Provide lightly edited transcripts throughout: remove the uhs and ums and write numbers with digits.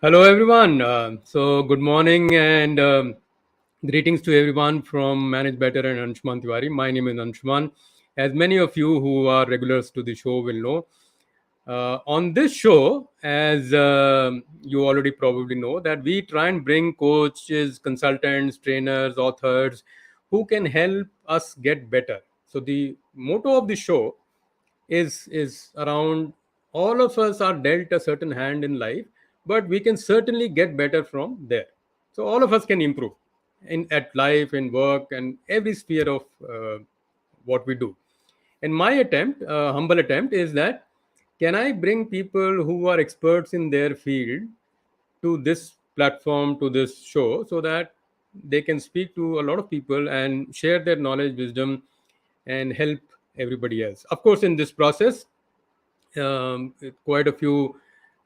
Hello, everyone. Good morning and greetings to everyone from Manage Better and Anshuman Tiwari. My name is Anshuman. As many of you who are regulars to the show will know, on this show, as you already probably know, that we try and bring coaches, consultants, trainers, authors who can help us get better. So the motto of the show is around all of us are dealt a certain hand in life, but we can certainly get better from there. So all of us can improve in at life, in work, and every sphere of what we do. And my attempt, humble attempt, is that can I bring people who are experts in their field to this platform, to this show, so that they can speak to a lot of people and share their knowledge, wisdom, and help everybody else. Of course, in this process, quite a few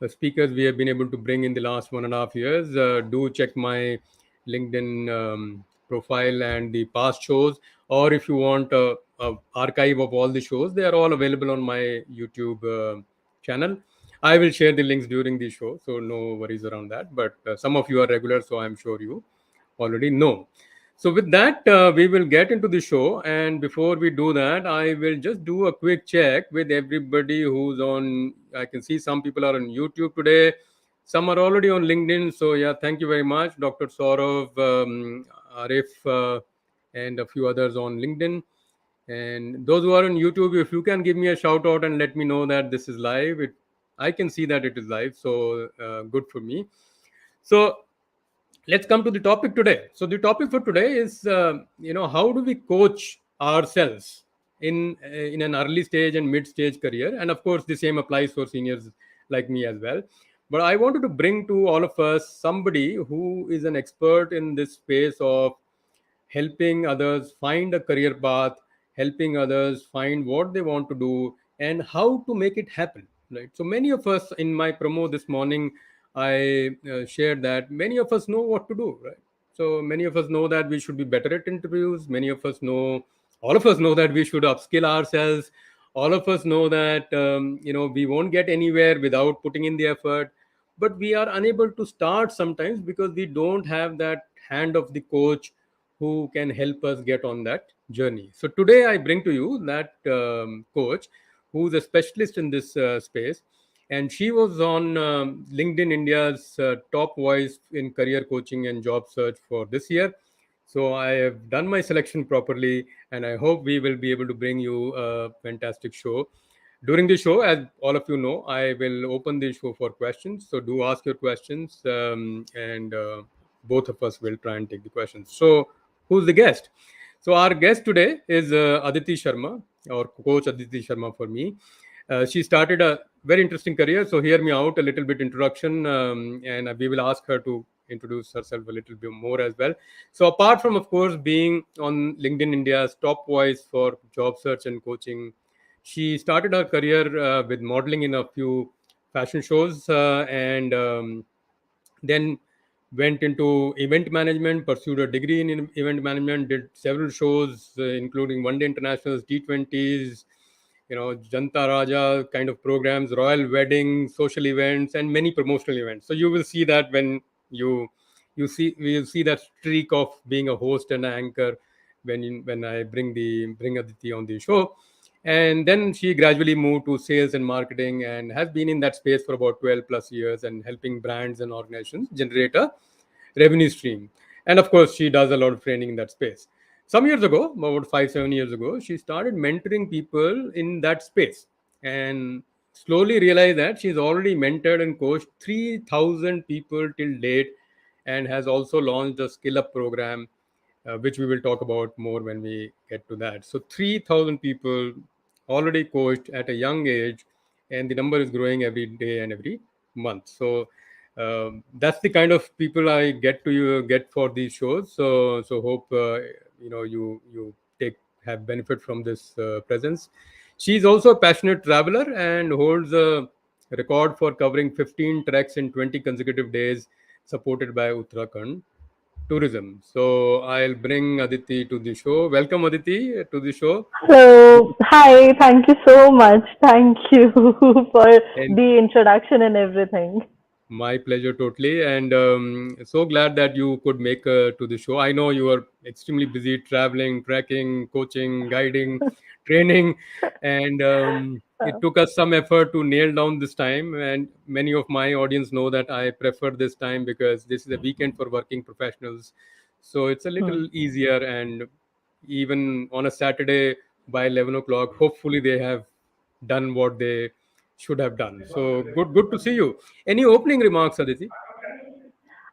speakers we have been able to bring in the last 1.5 years. Do check my LinkedIn profile and the past shows, or if you want a archive of all the shows, they are all available on my YouTube channel. I will share the links during the show, so no worries around that. But some of you are regular, so I'm sure you already know. So, with that, we will get into the show. And before we do that, I will just do a quick check with everybody who's on. I can see some people are on YouTube today, some are already on LinkedIn. So, yeah, thank you very much, Dr. Saurav, Arif, and a few others on LinkedIn. And those who are on YouTube, if you can give me a shout out and let me know that this is live, I can see that it is live. So, good for me. So, let's come to the topic today. So the topic for today is how do we coach ourselves in an early stage and mid stage career, and of course the same applies for seniors like me as well. But I wanted to bring to all of us somebody who is an expert in this space of helping others find a career path, helping others find what they want to do and how to make it happen. Right. So many of us in my promo this morning, I shared that many of us know what to do. Right. So many of us know that we should be better at interviews. Many of us know, all of us know that we should upskill ourselves. All of us know that we won't get anywhere without putting in the effort, but we are unable to start sometimes because we don't have that hand of the coach who can help us get on that journey. So today I bring to you that coach who's a specialist in this space, and she was on LinkedIn India's top voice in career coaching and job search for this year. So I have done my selection properly, and I hope we will be able to bring you a fantastic show. During the show, as all of you know, I will open the show for questions. So do ask your questions, and both of us will try and take the questions. So who's the guest? So our guest today is Aditi Sharma, or Coach Aditi Sharma for me. She started a very interesting career. So hear me out a little bit introduction, and we will ask her to introduce herself a little bit more as well. So apart from, of course, being on LinkedIn India's top voice for job search and coaching, she started her career with modeling in a few fashion shows, and then went into event management, pursued a degree in event management, did several shows, including One Day Internationals, T20s, Janta Raja kind of programs, royal weddings, social events, and many promotional events. So you will see that when we will see that streak of being a host and an anchor when I bring Aditi on the show. And then she gradually moved to sales and marketing and has been in that space for about 12 plus years and helping brands and organizations generate a revenue stream. And of course, she does a lot of training in that space. Some years ago, about 5, 7 years ago, she started mentoring people in that space and slowly realized that she's already mentored and coached 3,000 people till date, and has also launched a skill up program, which we will talk about more when we get to that. So 3,000 people already coached at a young age, and the number is growing every day and every month. So that's the kind of people I get for these shows. So hope you take have benefit from this presence. She's also a passionate traveler and holds a record for covering 15 treks in 20 consecutive days, supported by Uttarakhand tourism. So I'll bring Aditi to the show. Welcome, Aditi, to the show. So, hi, thank you so much. Thank you for And the introduction and everything. My pleasure, totally. And so glad that you could make to the show. I know you are extremely busy traveling, trekking, coaching, guiding, training, and it took us some effort to nail down this time. And many of my audience know that I prefer this time because this is a weekend for working professionals. So it's a Hmm. little easier. And even on a Saturday by 11 o'clock, hopefully they have done what they should have done. So good to see you. Any opening remarks, Aditi?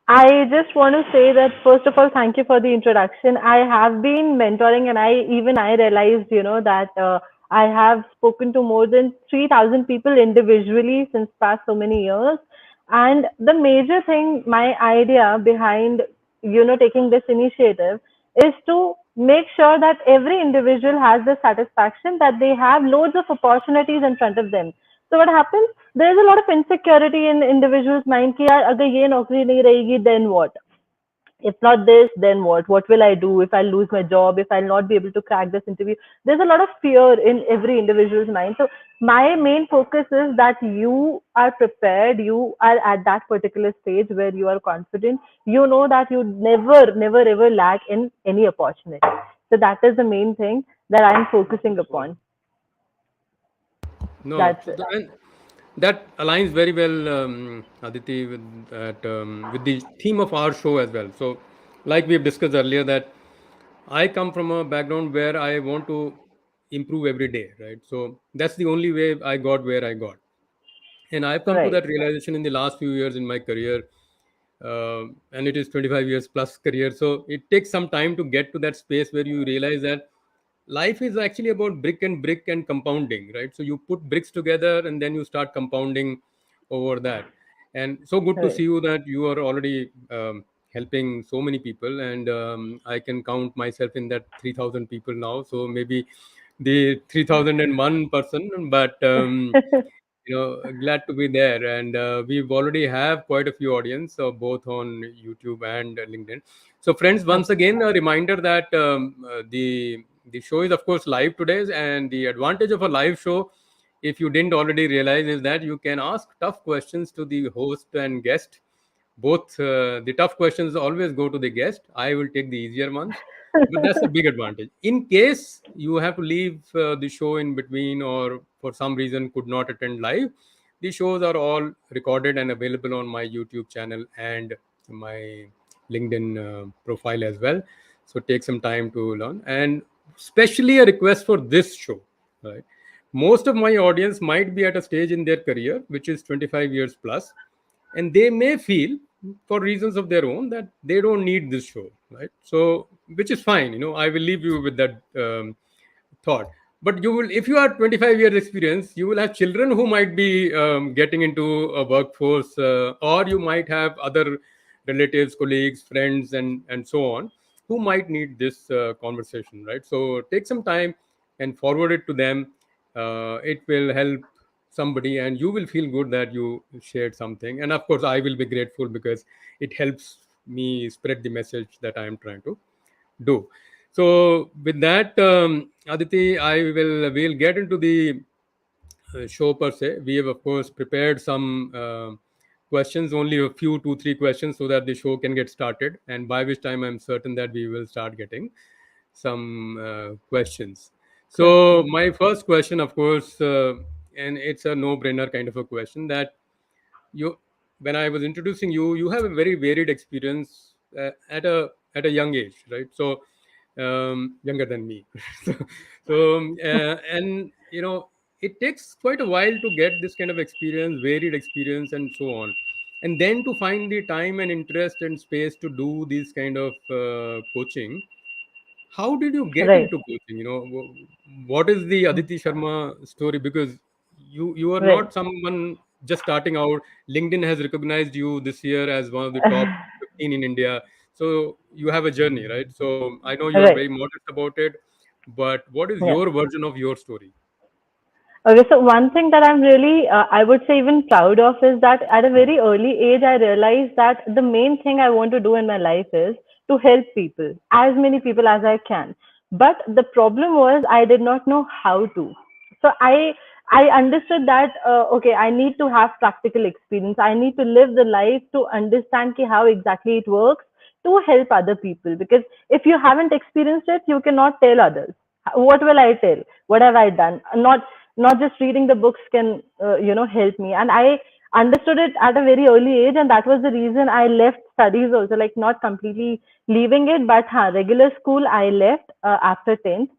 I just want to say that first of all, thank you for the introduction. I have been mentoring, and I realized, that I have spoken to more than 3,000 people individually since past so many years. And the major thing, my idea behind, taking this initiative is to make sure that every individual has the satisfaction that they have loads of opportunities in front of them. So what happens? There is a lot of insecurity in individuals' mind कि यार अगर ये नौकरी नहीं रहेगी then what? If not this, then what? What will I do if I lose my job? If I'll not be able to crack this interview? There's a lot of fear in every individual's mind. So my main focus is that you are prepared. You are at that particular stage where you are confident. You know that you never ever lack in any opportunity. So that is the main thing that I'm focusing Oh, upon. no, That's it. and that aligns very well, Aditi, with the theme of our show as well. So, like we've discussed earlier, that I come from a background where I want to improve every day, right? So that's the only way I got where I got. And I've come to Right. that realization in the last few years in my career, and it is 25 years plus career. So it takes some time to get to that space where you realize that life is actually about brick and compounding, right? So you put bricks together and then you start compounding over that. And so good to Right. see you that you are already helping so many people, and I can count myself in that 3,000 people now. So maybe the 3001 person, but glad to be there. And we've already have quite a few audience, both on YouTube and LinkedIn. So friends, once Okay. again a reminder that the show is of course live today, and the advantage of a live show, if you didn't already realize, is that you can ask tough questions to the host and guest. Both the tough questions always go to the guest. I will take the easier ones, but that's a big advantage. In case you have to leave the show in between, or for some reason could not attend live, the shows are all recorded and available on my YouTube channel and my LinkedIn profile as well. So take some time to learn. And especially a request for this show, right? Most of my audience might be at a stage in their career which is 25 years plus, and they may feel for reasons of their own that they don't need this show, right? So which is fine, I will leave you with that thought. But you will, if you are 25 years experience, you will have children who might be getting into a workforce, or you might have other relatives, colleagues, friends, and so on, who might need this conversation, right? So take some time and forward it to them. It will help somebody, and you will feel good that you shared something. And of course I will be grateful because it helps me spread the message that I am trying to do. So with that, Aditi, we'll get into the show per se. We have of course prepared some questions, only a few, two, three questions, so that the show can get started. And by which time I'm certain that we will start getting some questions. So Question. my first question, of course, and it's a no-brainer kind of a question, that you when I was introducing you, you have a very varied experience at a young age, right? So younger than me. so, and it takes quite a while to get this kind of experience, varied experience, and so on, and then to find the time and interest and space to do this kind of coaching. How did you get Right. into coaching? What is the Aditi Sharma story? Because you are Right. not someone just starting out. LinkedIn has recognized you this year as one of the top 15 in India. So you have a journey, right? So I know you are Right. very modest about it, but what is Yeah. your version of your story? Okay, so one thing that I'm really, I would say, even proud of is that at a very early age, I realized that the main thing I want to do in my life is to help people, as many people as I can. But the problem was I did not know how to. So I understood that okay, I need to have practical experience. I need to live the life to understand ki how exactly it works to help other people. Because if you haven't experienced it, you cannot tell others. What will I tell? What have I done? Not just reading the books can help me. And I understood it at a very early age, and that was the reason I left studies also. Like not completely leaving it, but regular school I left after 10th.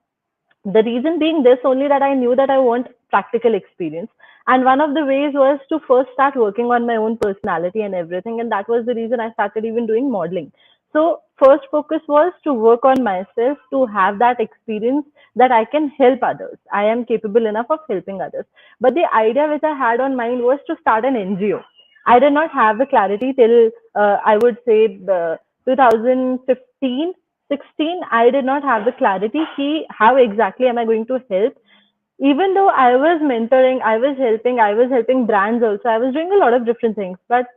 The reason being this only, that I knew that I want practical experience. And one of the ways was to first start working on my own personality and everything. And that was the reason I started even doing modeling. So first focus was to work on myself, to have that experience that I can help others. I am capable enough of helping others. But the idea which I had on mind was to start an NGO. I did not have the clarity till I would say the 2015 16, I did not have the clarity ki how exactly am I going to help. Even though I was mentoring, I was helping brands also, I was doing a lot of different things. But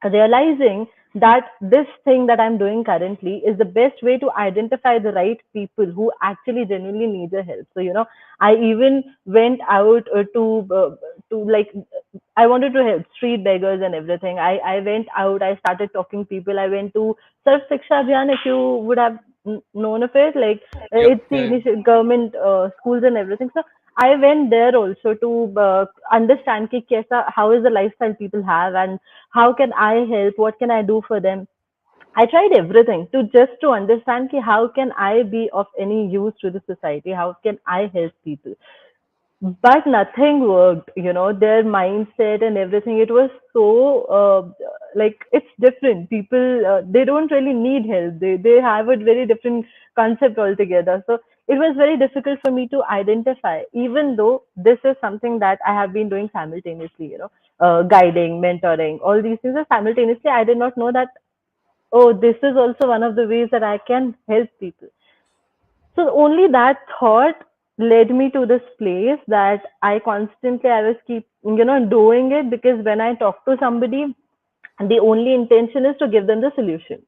realizing that this thing that I'm doing currently is the best way to identify the right people who actually genuinely need the help. So, I even went out to like, I wanted to help street beggars and everything. I went out, I started talking people. I went to Sarv Shiksha Abhiyan, if you would have known of it. Like, Yep. it's the Yeah. initial government schools and everything. So, I went there also to understand ki kaisa, how is the lifestyle people have, and how can I help, what can I do for them. I tried everything to just to understand ki how can I be of any use to the society, how can I help people. But nothing worked, their mindset and everything. It was so like, it's different. People, they don't really need help. They have a very different concept altogether. So it was very difficult for me to identify, even though this is something that I have been doing simultaneously, guiding, mentoring, all these things are simultaneously. I did not know that, oh, this is also one of the ways that I can help people. So only that thought led me to this place that I was keep, doing it. Because when I talk to somebody, the only intention is to give them the solution.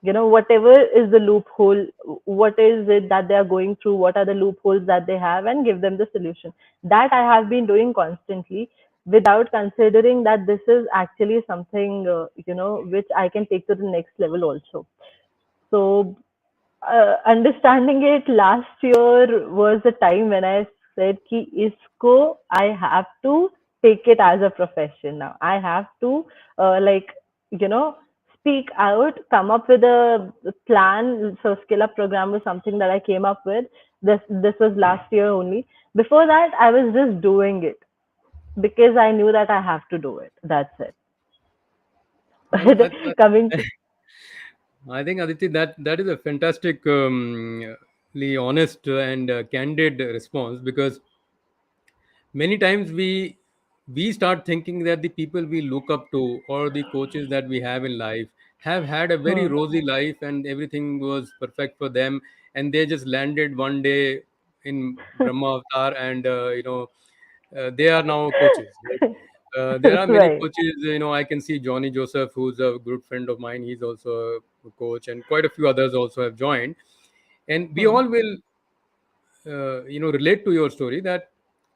Whatever is the loophole, what is it that they are going through, what are the loopholes that they have, and give them the solution. That I have been doing constantly, without considering that this is actually something, which I can take to the next level also. So understanding it last year was the time when I said ki isko I have to take it as a profession now. I have to like, you know speak out, come up with a plan. So skill up program was something that I came up with. This was last year only. Before that, I was just doing it because I knew that I have to do it. That's Well, it. Coming to I think Aditi, that is a fantastic, honest and candid response, because many times we start thinking that the people we look up to or the coaches that we have in life have had a very hmm. rosy life and everything was perfect for them, and they just landed one day in Brahma Avatar, and they are now coaches, right? There are many Right. coaches. I can see Johnny Joseph, who's a good friend of mine. He's also a coach, and quite a few others also have joined. And we Hmm. all will relate to your story that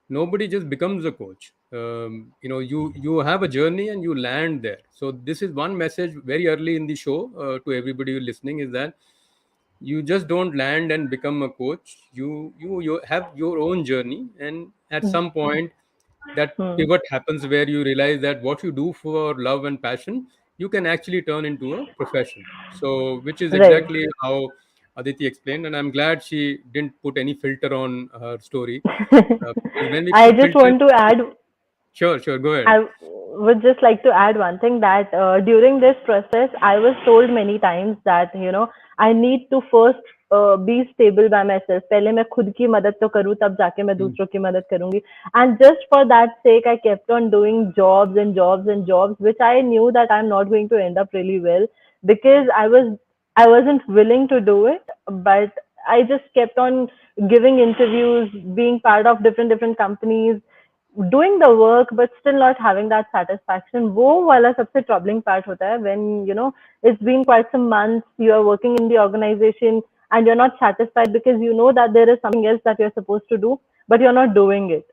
nobody just becomes a coach. You have a journey and you land there. So this is one message very early in the show, to everybody listening, is that you just don't land and become a coach. You have your own journey, and at Hmm. some point that Hmm. pivot happens where you realize that what you do for love and passion, you can actually turn into a profession. So which is Right. exactly how Aditi explained, and I'm glad she didn't put any filter on her story, because when we I put just filters, want to add, sure, go ahead. I would just like to add one thing, that during this process, I was told many times that, I need to first be stable by myself. पहले मैं खुद की मदद तो करूँ, तब जाके मैं Hmm. दूसरों की मदद करूँगी. And just for that sake, I kept on doing jobs and jobs and jobs, which I knew that I'm not going to end up really well, because I wasn't willing to do it. But I just kept on giving interviews, being part of different companies, doing the work, but still not having that satisfaction. वो वाला सबसे troubling part होता है, when it's been quite some months you are working in the organization and you're not satisfied, because you know that there is something else that you're supposed to do, but you're not doing it.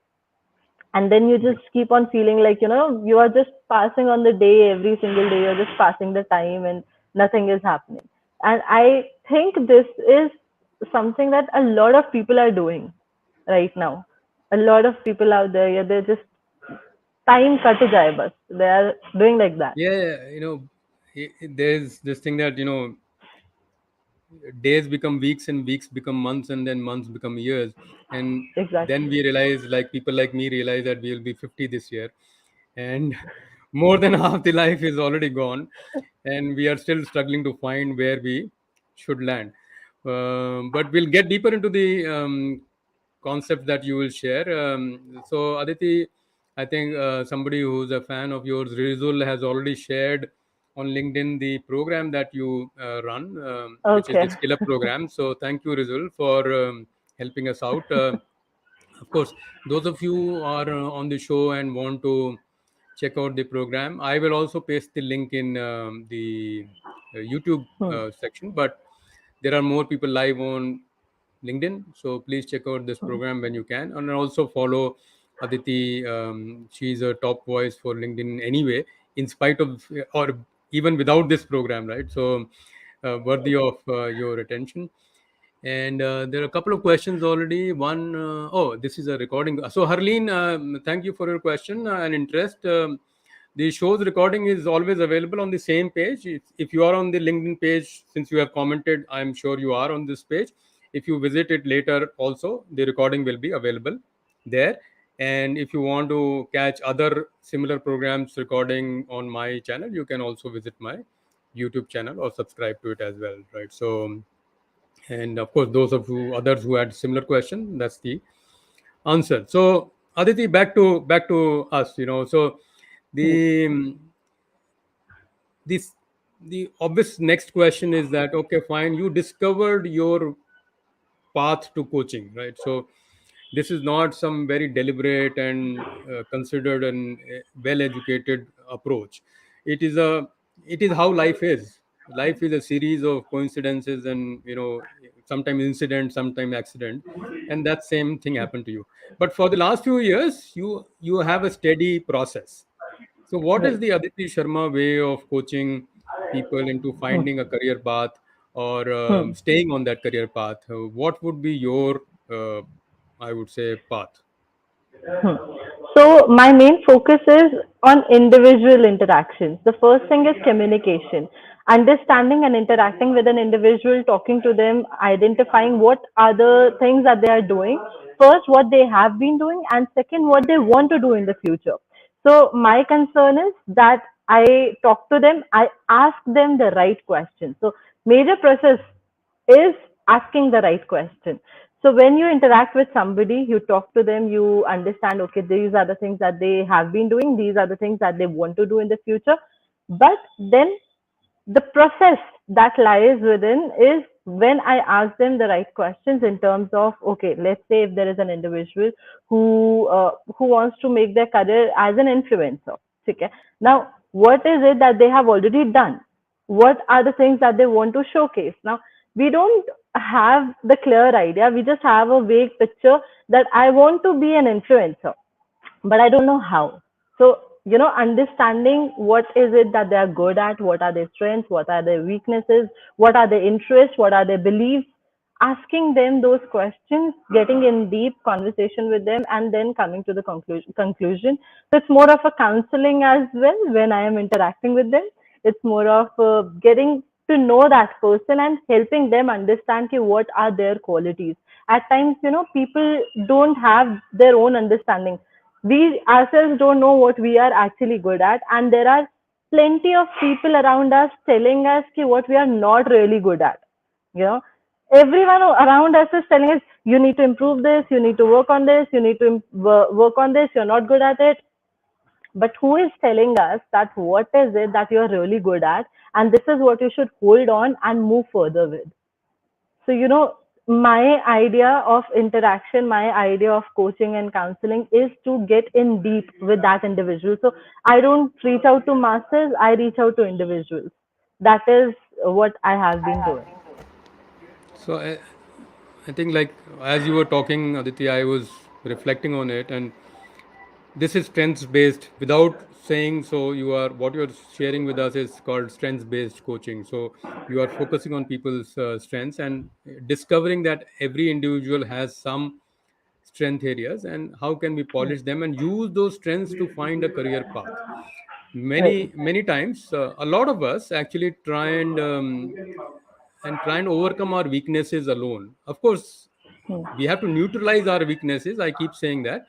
and then you Yeah. just keep on feeling like you are just passing on the day, every single day you're just passing the time and nothing is happening. And I think this is something that a lot of people are doing right now. A lot of people out there, yeah, they're just time cut jaye bas, they are doing like that. Yeah, there's this thing that days become weeks and weeks become months and then months become years, and then Exactly. we realize, like people like me realize, that we'll be 50 this year, and more than half the life is already gone, and we are still struggling to find where we should land. But we'll get deeper into the concepts that you will share. So Aditi, I think somebody who's a fan of yours, Rizul, has already shared on LinkedIn the program that you run, which is the Okay. Skill Up program. So thank you, Rizul, for helping us out. Of course, those of you who are on the show and want to check out the program, I will also paste the link in the YouTube Hmm. section. But there are more people live on LinkedIn, so please check out this Hmm. program when you can, and also follow Aditi. She's a top voice for LinkedIn anyway, in spite of or even without this program, right? So worthy of your attention. And there are a couple of questions already. One, oh, this is a recording. So, Harleen, thank you for your question and interest. The show's recording is always available on the same page. If you are on the LinkedIn page, since you have commented, I'm sure you are on this page. If you visit it later, also, the recording will be available there. And if you want to catch other similar programs recording on my channel, you can also visit my YouTube channel or subscribe to it as well, right? So, and of course those of you others who had similar question, that's the answer. So Aditi, back to us. So Hmm. the this the obvious next question is that, okay, fine, you discovered your path to coaching, right? So this is not some very deliberate and considered and well educated approach. It is a it is how life is. Life is a series of coincidences, and sometimes incident, sometimes accident, and that same thing happened to you. But for the last few years, you have a steady process. So, what is Right. the Aditi Sharma way of coaching people into Hmm. finding a career path, or Hmm. staying on that career path? What would be your, I would say, path? Hmm. So my main focus is on individual interactions. The first thing is communication, understanding and interacting with an individual, talking to them, identifying what are the things that they are doing. First, what they have been doing, and second, what they want to do in the future. So my concern is that I talk to them, I ask them the right questions. So major process is asking the right question. So when you interact with somebody, you talk to them, you understand, okay, these are the things that they have been doing, these are the things that they want to do in the future. But then the process that lies within is when I ask them the right questions in terms of, okay, let's say if there is an individual who wants to make their career as an influencer. Okay. Now, what is it that they have already done? What are the things that they want to showcase? Now, we don't have the clear idea. We just have a vague picture that I want to be an influencer, but I don't know how. So, understanding what is it that they are good at, what are their strengths, what are their weaknesses, what are their interests, what are their beliefs, asking them those questions, getting in deep conversation with them, and then coming to the conclusion. So it's more of a counseling as well when I am interacting with them. It's more of getting to know that person and helping them understand what are their qualities. At times, people don't have their own understanding. We ourselves don't know what we are actually good at, and there are plenty of people around us telling us what we are not really good at. You know, everyone around us is telling us, you need to improve this, you need to work on this, you need to work on this, you're not good at it. But who is telling us that what is it that you're really good at, and this is what you should hold on and move further with? So, my idea of interaction, my idea of coaching and counseling is to get in deep with that individual. So, I don't reach out to masses, I reach out to individuals. That is what I have been doing. So I think, like, as you were talking, Aditi, I was reflecting on it, and this is strengths based. Without saying so, you are what you're sharing with us is called strengths based coaching. So you are focusing on people's strengths and discovering that every individual has some strength areas, and how can we polish them and use those strengths to find a career path. Right. Many times, a lot of us actually try and overcome our weaknesses alone. Of course, Hmm. we have to neutralize our weaknesses. I keep saying that,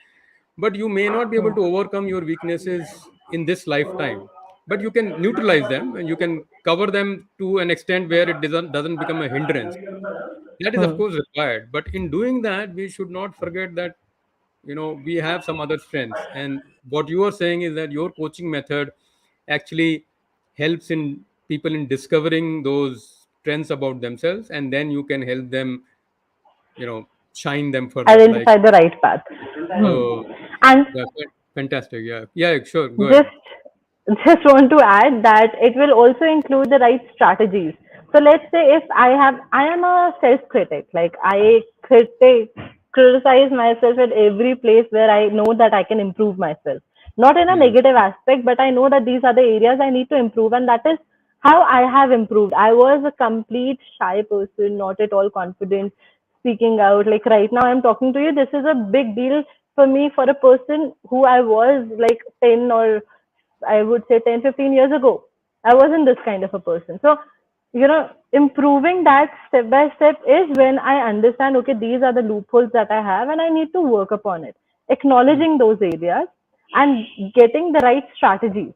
but you may not be able to overcome your weaknesses in this lifetime. But you can neutralize them and you can cover them to an extent where it doesn't become a hindrance. That is, of Hmm. course, required. But in doing that, we should not forget that we have some other strengths. And what you are saying is that your coaching method actually helps in people in discovering those trends about themselves, and then you can help them shine them further, like. Identify the right path. Hmm. Oh, And yeah, fantastic. Yeah, yeah, sure, go ahead. just just want to add that it will also include the right strategies. So let's say if I am a self critic, like I criticize myself at every place where I know that I can improve myself, not in a Hmm. negative aspect, but I know that these are the areas I need to improve, and that is how I have improved. I was a complete shy person, not at all confident speaking out. Like right now I'm talking to you, this is a big deal for me, for a person who I was like 10 or I would say 10, 15 years ago. I wasn't this kind of a person. So, improving that step by step is when I understand, okay, these are the loopholes that I have and I need to work upon it. Hmm. Acknowledging those areas and getting the right strategies.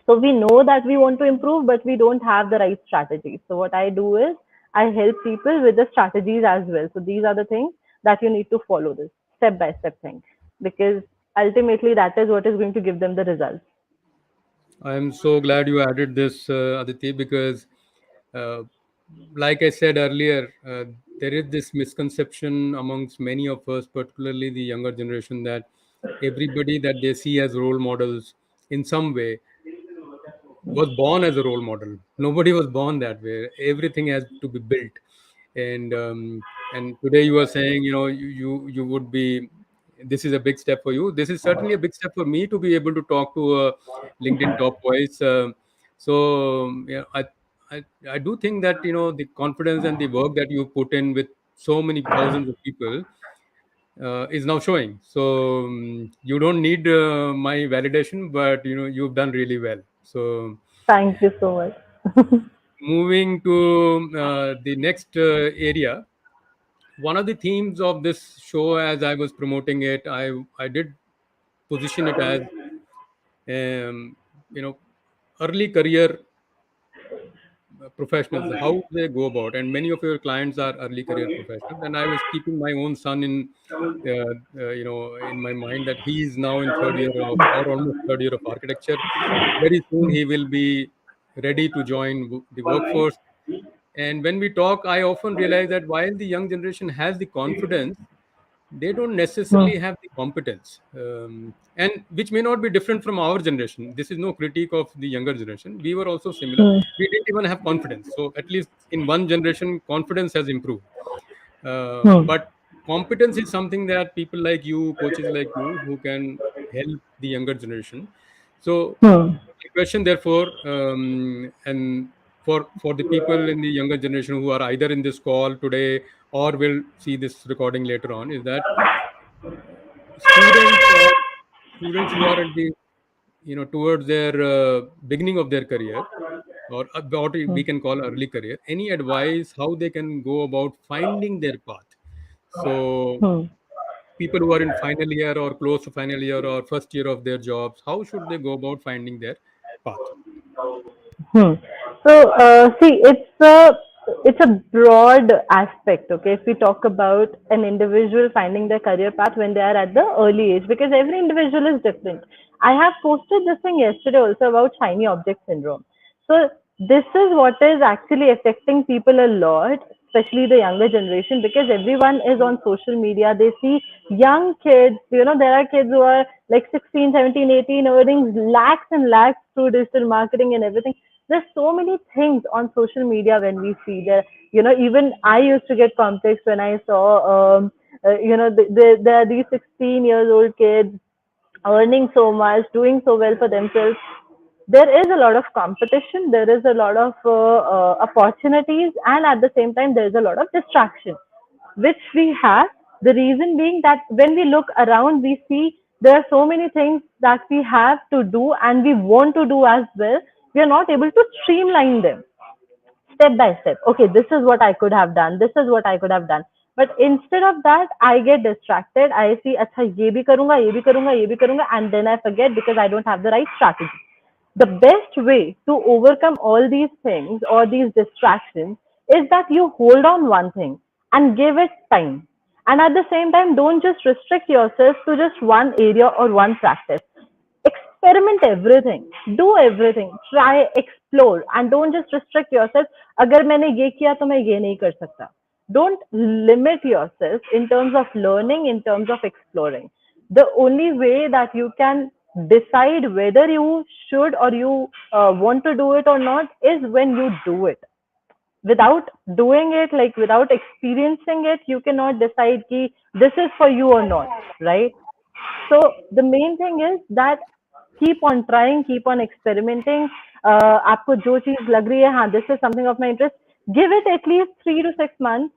So we know that we want to improve, but we don't have the right strategies. So what I do is I help people with the strategies as well. So these are the things that you need to follow, this step by step thing, because ultimately that is what is going to give them the results. I'm so glad you added this, Aditi, because, uh, like I said earlier, there is this misconception amongst many of us, particularly the younger generation, that everybody that they see as role models in some way was born as a role model. Nobody was born that way. Everything has to be built. And today you are saying, you would be. This is a big step for you. This is certainly a big step for me to be able to talk to a LinkedIn top voice. Yeah, I do think that the confidence and the work that you put in with so many thousands of people is now showing. So you don't need my validation, but you've done really well. So Thank you so much. moving to the next area, one of the themes of this show, as I was promoting it, I did position it as um, you know early career professionals, how they go about, and many of your clients are early career professionals, and I was keeping my own son in in my mind, that he is now in third year of, or almost third year of architecture. Very soon he will be ready to join the workforce. And when we talk, I often realize that while the young generation has the confidence, they don't Hmm. necessarily have the competence, and which may not be different from our generation. This is no critique of the younger generation. We were also similar. Hmm. We didn't even have confidence. So at least in one generation, confidence has improved. Hmm. But competence is something that people like you, coaches like you, who can help the younger generation. So Hmm. the question, therefore, and for the people in the younger generation who are either in this call today or will see this recording later on, is that students or students who are at the towards their beginning of their career, or what Hmm. we can call early career, any advice how they can go about finding their path? So Hmm. people who are in final year or close to final year or first year of their jobs, how should they go about finding their path? Hmm. So, see, it's a broad aspect. Okay, if we talk about an individual finding their career path when they are at the early age, because every individual is different. I have posted this thing yesterday also about shiny object syndrome. So this is what is actually affecting people a lot, especially the younger generation, because everyone is on social media. They see young kids, there are kids who are like 16, 17, 18, earning lakhs and lakhs through digital marketing and everything. There's so many things on social media when we see there. Even I used to get complex when I saw, there are these 16 years old kids earning so much, doing so well for themselves, there is a lot of competition, there is a lot of opportunities, and at the same time, there is a lot of distraction, which we have. The reason being that when we look around, we see there are so many things that we have to do and we want to do as well. We are not able to streamline them step by step. Okay, this is what I could have done. This is what I could have done. But instead of that, I get distracted. I see, अच्छा ये भी करूँगा, ये भी करूँगा, ये भी करूँगा, and then I forget because I don't have the right strategy. The best way to overcome all these things or these distractions is that you hold on one thing and give it time. And at the same time, don't just restrict yourself to just one area or one practice. Experiment everything, do everything, try, explore, and don't just restrict yourself अगर मैंने ये किया तो मैं ये नहीं कर सकता. Don't limit yourself in terms of learning, in terms of exploring. The only way that you can decide whether you should or you want to do it or not is when you do it. Without doing it, like without experiencing it, you cannot decide ki this is for you or not, right? So the main thing is that keep on trying, keep on experimenting. आपको जो चीज लग रही है, हाँ, this is something of my interest, give it at least 3 to 6 months,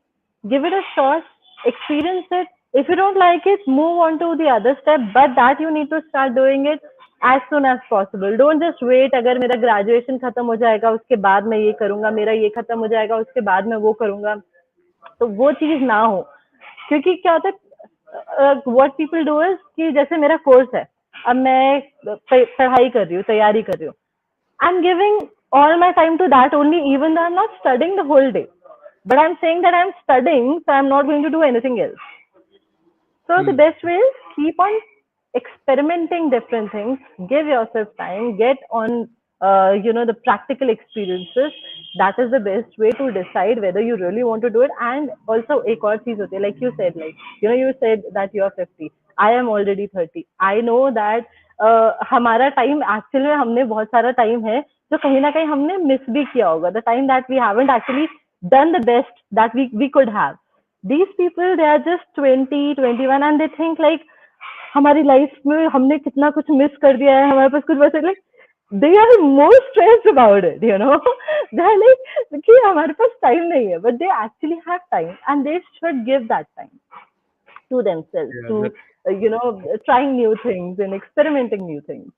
give it a shot, experience it. If you don't like it, move on to the other step, but that you need to start doing it as soon as possible. Don't just wait, अगर मेरा graduation खत्म हो जाएगा उसके बाद मैं ये करूंगा, मेरा ये खत्म हो जाएगा उसके बाद मैं वो करूंगा, तो वो चीज ना हो. क्योंकि क्या होता है, व्हाट पीपल डू इज कि जैसे मेरा कोर्स है, अब मैं पढ़ाई कर रही हूँ, तैयारी कर रही हूँ, I am giving all my time to that only, even though I'm not studying the whole day. But I'm saying that I'm studying, so I'm not going to do anything else. So the Hmm. best way is keep on experimenting different things, give yourself time, get on the practical experiences. That is the best way to decide whether you really want to do it. And also एक और चीज होती है, like you said, like you said that you are 50. I am already 30. I know that हमारा time actually में हमने बहुत सारा टाइम है जो कहीं ना कहीं हमने मिस भी किया होगा. The time that we haven't actually done the best that we could have. These people, they are just 20, 21, and they think like हमारी लाइफ में हमने कितना कुछ मिस कर दिया है, हमारे पास कुछ बचे, like they are more stressed about it, they are like कि हमारे पास टाइम नहीं है, but they actually have time and they should give that time to themselves, Yeah, to trying new things and experimenting new things.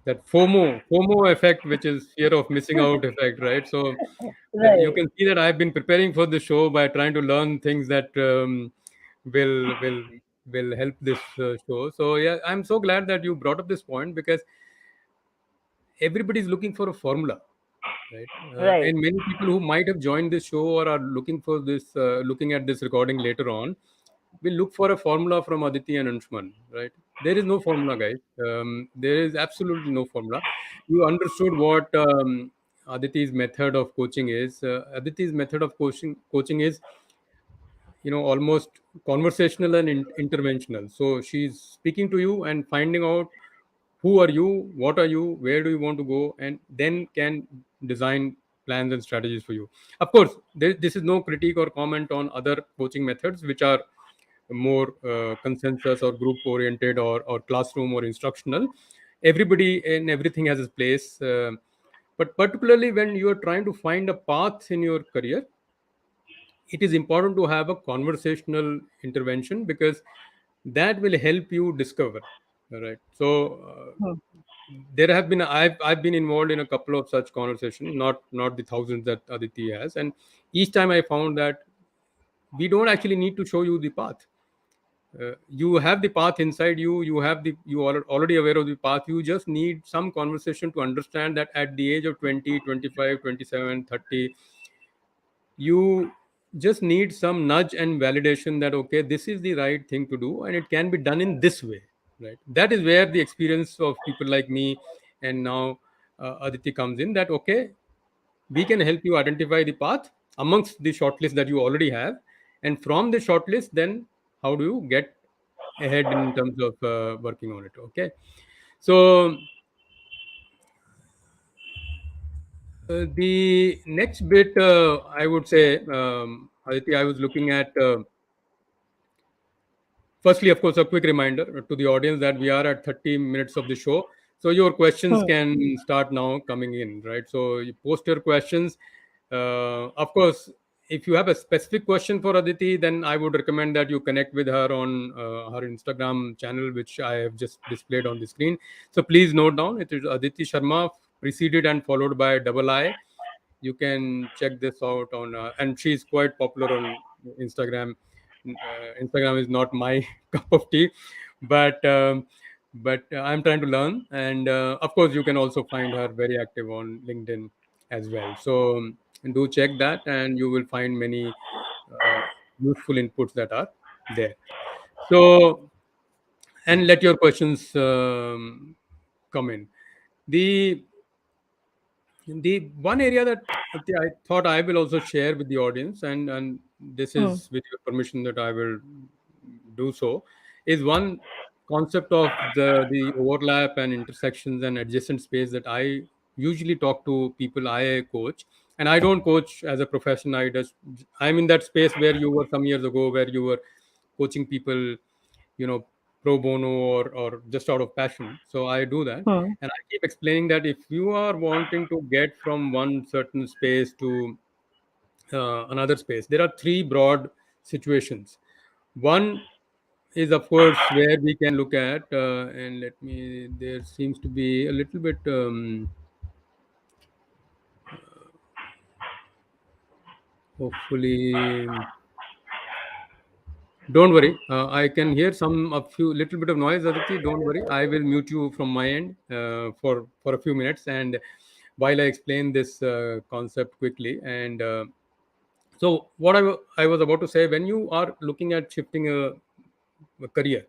that FOMO effect, which is fear of missing out effect, right? So you Right, can see that I've been preparing for this show by trying to learn things that will will will help this show. So yeah, I'm so glad that you brought up this point because everybody is looking for a formula, right? right. And many people who might have joined this show or are looking for this, looking at this recording later on, will look for a formula from Aditi and Anshuman, right? There is no formula, guys. There is absolutely no formula. You understood what Aditi's method of coaching is. Aditi's method of coaching is, almost conversational and interventional. So she's speaking to you and finding out who are you, what are you, where do you want to go, and then can design plans and strategies for you. Of course, this is no critique or comment on other coaching methods which are more consensus or group oriented or classroom or instructional. Everybody and everything has its place, but particularly when you are trying to find a path in your career, it is important to have a conversational intervention because that will help you discover. All right. So Hmm. there have been I've been involved in a couple of such conversations, not the thousands that Aditi has, and each time I found that we don't actually need to show you the path. You have the path inside you. You are already aware of the path. You just need some conversation to understand that at the age of 20, 25, 27, 30, you just need some nudge and validation that okay, this is the right thing to do and it can be done in this way, right? That is where the experience of people like me and now Aditi comes in, that okay, we can help you identify the path amongst the shortlist that you already have, and from the shortlist then how do you get ahead in terms of working on it. Okay, so the next bit, I would say, Aditi, I was looking at Firstly, of course, a quick reminder to the audience that we are at 30 minutes of the show. So your questions Hmm. can start now coming in, right? So you post your questions. Of course, if you have a specific question for Aditi, then I would recommend that you connect with her on her Instagram channel, which I have just displayed on the screen. So please note down, it is Aditi Sharma, preceded and followed by double I. You can check this out on, and she's quite popular on Instagram. Instagram is not my cup of tea, but I'm trying to learn, and of course you can also find her very active on LinkedIn as well. So do check that, and you will find many uh, useful inputs that are there. So, and let your questions come in. The the one area that I thought I will also share with the audience, and this Hmm. is with your permission that I will do so, is one concept of the overlap and intersections and adjacent space that I usually talk to people I coach. And I don't coach as a profession. I'm in that space where you were some years ago, where you were coaching people, you know, pro bono, or just out of passion. So I do that, Hmm. and I keep explaining that if you are wanting to get from one certain space to another space, there are three broad situations. One is, of course, where we can look at, and let me, there seems to be a little bit, hopefully, don't worry. I can hear a few little bit of noise, Aditi. Don't worry. I will mute you from my end for a few minutes, and while I explain this concept quickly. And so, what I was about to say, when you are looking at shifting a career,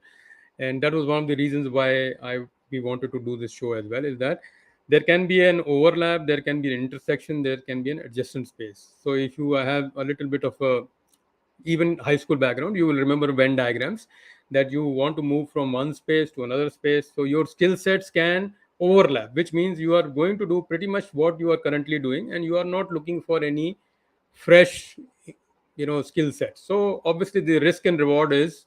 and that was one of the reasons why we wanted to do this show as well, is that there can be an overlap, there can be an intersection, there can be an adjacent space. So if you have a little bit of a even high school background, you will remember Venn diagrams, that you want to move from one space to another space. So your skill sets can overlap, which means you are going to do pretty much what you are currently doing, and you are not looking for any fresh, skill sets. So obviously the risk and reward is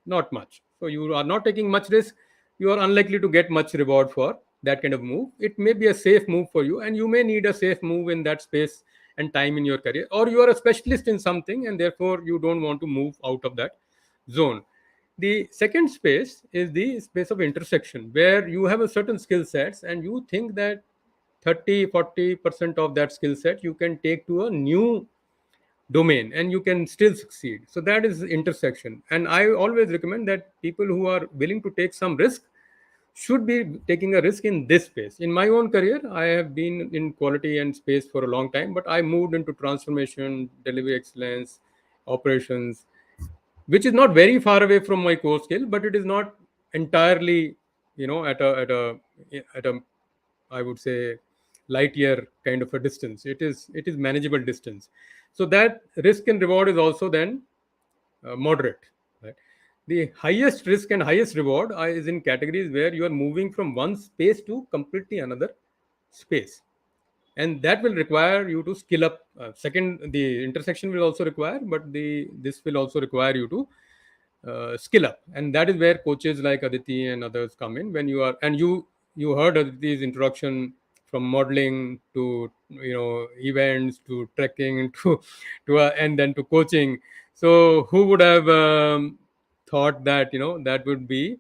not much. So you are not taking much risk. You are unlikely to get much reward for that kind of move. It may be a safe move for you, and you may need a safe move in that space and time in your career, or you are a specialist in something and therefore you don't want to move out of that zone. The second space is the space of intersection, where you have a certain skill sets and you think that 30-40% of that skill set you can take to a new domain and you can still succeed. So that is intersection, and I always recommend that people who are willing to take some risk should be taking a risk in this space. In my own career, I have been in quality and space for a long time, but I moved into transformation, delivery excellence, operations, which is not very far away from my core skill, but it is not entirely, at a I would say light year kind of a distance. It is manageable distance. So that risk and reward is also then moderate. Right? The highest risk and highest reward is in categories where you are moving from one space to completely another space, and that will require you to skill up. Second, the intersection will also require, but the this will also require you to skill up, and that is where coaches like Aditi and others come in. When you are, and you heard Aditi's introduction, from modeling to events to trekking to and then to coaching. So who would have thought that that would be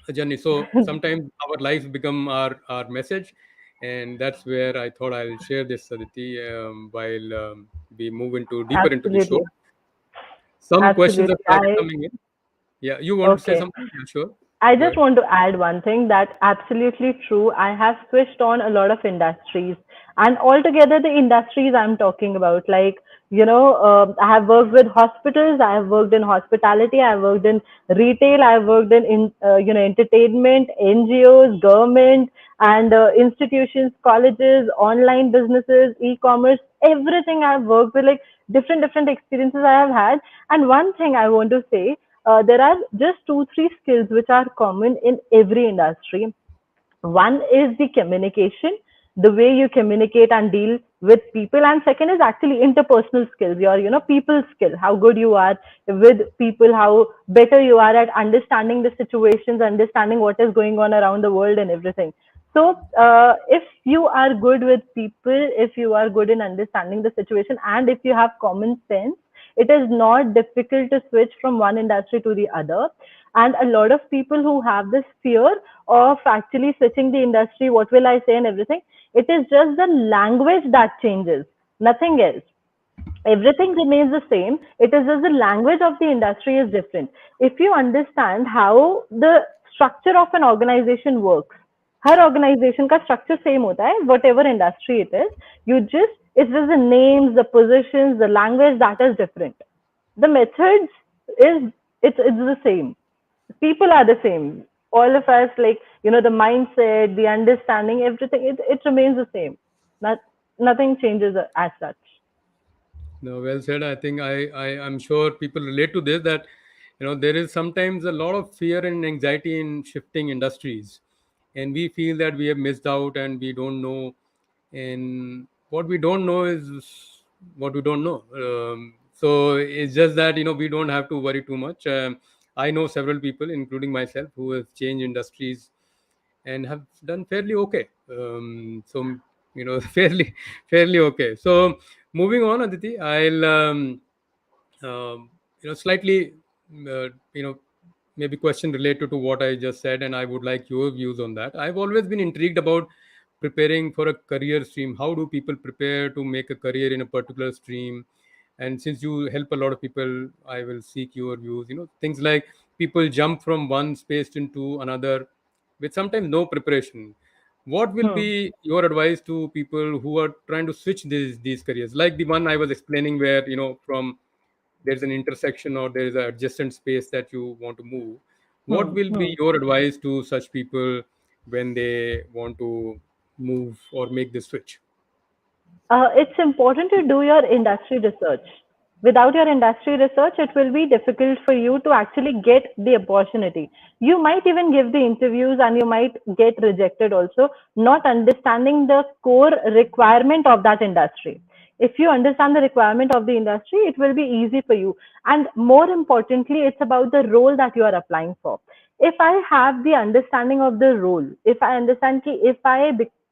a journey? So sometimes our lives become our message, and that's where I thought I'll share this, Aditi, while we move into deeper into the show. Absolutely. Some questions have Absolutely. started coming in. Yeah, you wanted to say Okay. something? Yeah, sure. I Go just ahead. want to add one thing that's absolutely true. I have switched on a lot of industries, and altogether the industries I'm talking about, like, I have worked with hospitals, I have worked in hospitality, I have worked in retail, I have worked in entertainment, NGOs, government, and institutions, colleges, online businesses, e-commerce, everything I've worked with, like different experiences I have had. And one thing I want to say, there are just two, three skills which are common in every industry. One is the communication, the way you communicate and deal with people, and second is actually interpersonal skills, your people skill, how good you are with people, how better you are at understanding the situations, understanding what is going on around the world and everything. So if you are good with people, if you are good in understanding the situation, and if you have common sense, it is not difficult to switch from one industry to the other. And a lot of people who have this fear of actually switching the industry, what will I say and everything, it is just the language that changes, nothing else. Everything remains the same. It is just the language of the industry is different. If you understand how the structure of an organization works, her organization का structure same होता है, whatever industry it is. It's just the names, the positions, the language that is different. The methods is, it's the same. People are the same. All of us, like, the mindset, the understanding, everything, it remains the same. Not, nothing changes as such. No, well said. I think I'm sure people relate to this, that there is sometimes a lot of fear and anxiety in shifting industries, and we feel that we have missed out and we don't know. And what we don't know is what we don't know. So it's just that we don't have to worry too much. I know several people, including myself, who have changed industries and have done fairly okay. So fairly okay. So moving on, Aditi, I'll slightly you know maybe question related to what I just said, and I would like your views on that. I've always been intrigued about preparing for a career stream. How do people prepare to make a career in a particular stream? And since you help a lot of people, I will seek your views. Things like people jump from one space into another with sometimes no preparation. What will Hmm. be your advice to people who are trying to switch these careers, like the one I was explaining, where from there's an intersection or there is an adjacent space that you want to move? What Hmm. will Hmm. be your advice to such people when they want to move or make the switch? It's important to do your industry research. Without your industry research, it will be difficult for you to actually get the opportunity. You might even give the interviews and you might get rejected also, not understanding the core requirement of that industry. If you understand the requirement of the industry, it will be easy for you. And more importantly, it's about the role that you are applying for. If I have the understanding of the role, if I understand ki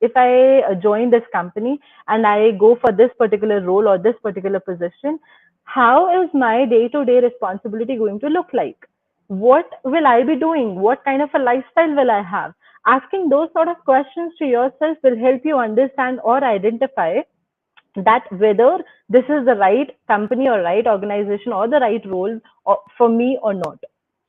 if I join this company and I go for this particular role or this particular position, how is my day to day responsibility going to look like? What will I be doing? What kind of a lifestyle will I have? Asking those sort of questions to yourself will help you understand or identify that whether this is the right company or right organization or the right role for me or not.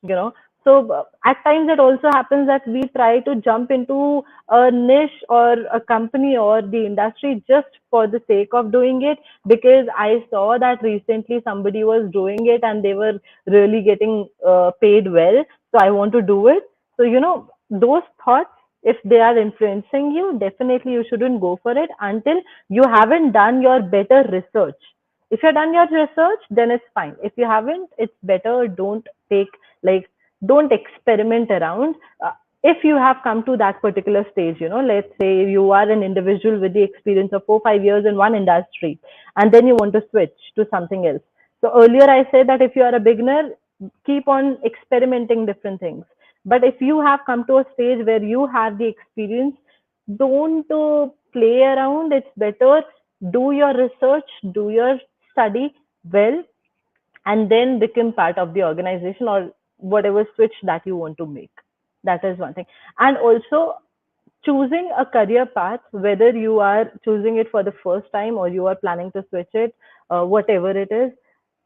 you know so at times it also happens that we try to jump into a niche or a company or the industry just for the sake of doing it, because I saw that recently somebody was doing it and they were really getting paid well, so I want to do it. So those thoughts, if they are influencing you, definitely you shouldn't go for it until you haven't done your better research. If you've done your research, then it's fine. If you haven't, it's better don't take, like, don't experiment around. If you have come to that particular stage, let's say you are an individual with the experience of 4 5 years in one industry, and then you want to switch to something else. So earlier I said that if you are a beginner, keep on experimenting different things. But if you have come to a stage where you have the experience, don't play around. It's better do your research, do your study well, and then become part of the organization or whatever switch that you want to make. That is one thing. And also, choosing a career path, whether you are choosing it for the first time or you are planning to switch it, whatever it is,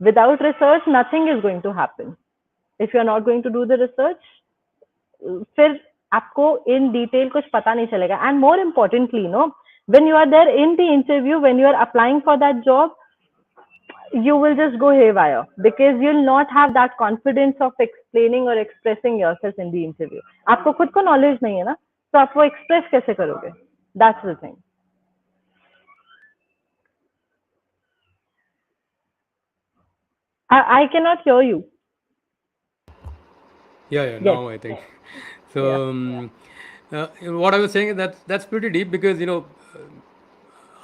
without research, nothing is going to happen. If you're not going to do the research, फिर आपको in detail कुछ पता नहीं चलेगा. And more importantly, when you are there in the interview, when you are applying for that job, you will just go haywire because you'll not have that confidence of explaining or expressing yourself in the interview. आपको खुद को knowledge नहीं है ना, तो आप वो express कैसे करोगे? That's the thing. I cannot hear you. Yeah, Yes. now I think. Yeah. So what I was saying is that that's pretty deep, because